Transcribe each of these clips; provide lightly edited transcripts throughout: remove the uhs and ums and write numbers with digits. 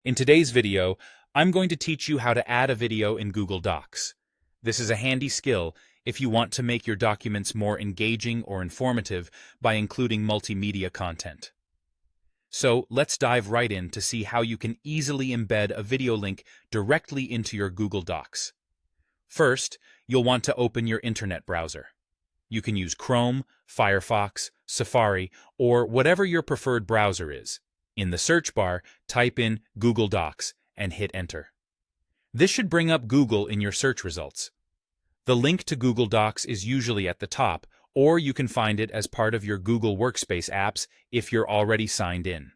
In today's video, I'm going to teach you how to add a video in Google Docs. This is a handy skill if you want to make your documents more engaging or informative by including multimedia content. So let's dive right in to see how you can easily embed a video link directly into your Google Docs. First, you'll want to open your internet browser. You can use Chrome, Firefox, Safari, or whatever your preferred browser is. In the search bar, type in Google Docs and hit Enter. This should bring up Google in your search results. The link to Google Docs is usually at the top, or you can find it as part of your Google Workspace apps if you're already signed in.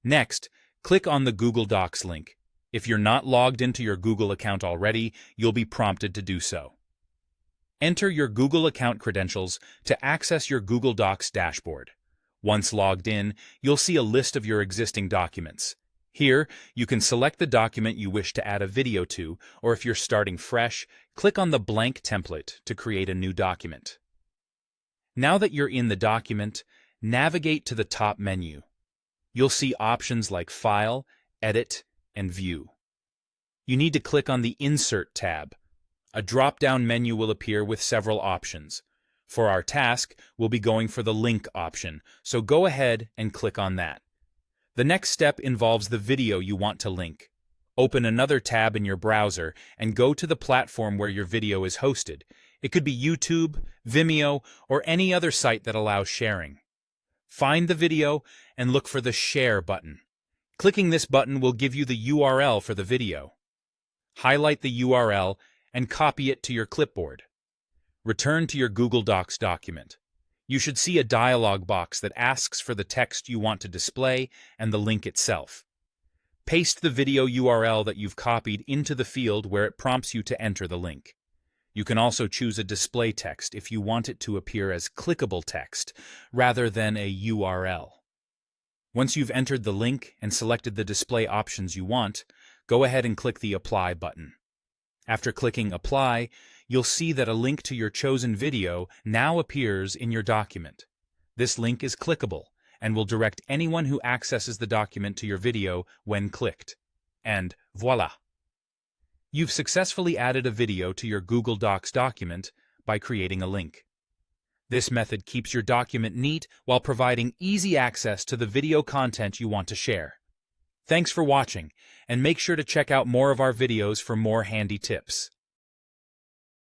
Next, click on the Google Docs link. If you're not logged into your Google account already, you'll be prompted to do so. Enter your Google account credentials to access your Google Docs dashboard. Once logged in, you'll see a list of your existing documents. Here, you can select the document you wish to add a video to, or if you're starting fresh, click on the blank template to create a new document. Now that you're in the document, navigate to the top menu. You'll see options like File, Edit, and View. You need to click on the Insert tab. A drop-down menu will appear with several options. For our task, we'll be going for the link option, so go ahead and click on that. The next step involves the video you want to link. Open another tab in your browser and go to the platform where your video is hosted. It could be YouTube, Vimeo, or any other site that allows sharing. Find the video and look for the Share button. Clicking this button will give you the URL for the video. Highlight the URL and copy it to your clipboard. Return to your Google Docs document. You should see a dialog box that asks for the text you want to display and the link itself. Paste the video URL that you've copied into the field where it prompts you to enter the link. You can also choose a display text if you want it to appear as clickable text rather than a URL. Once you've entered the link and selected the display options you want, go ahead and click the Apply button. After clicking Apply, you'll see that a link to your chosen video now appears in your document. This link is clickable and will direct anyone who accesses the document to your video when clicked. And voila! You've successfully added a video to your Google Docs document by creating a link. This method keeps your document neat while providing easy access to the video content you want to share. Thanks for watching, and make sure to check out more of our videos for more handy tips.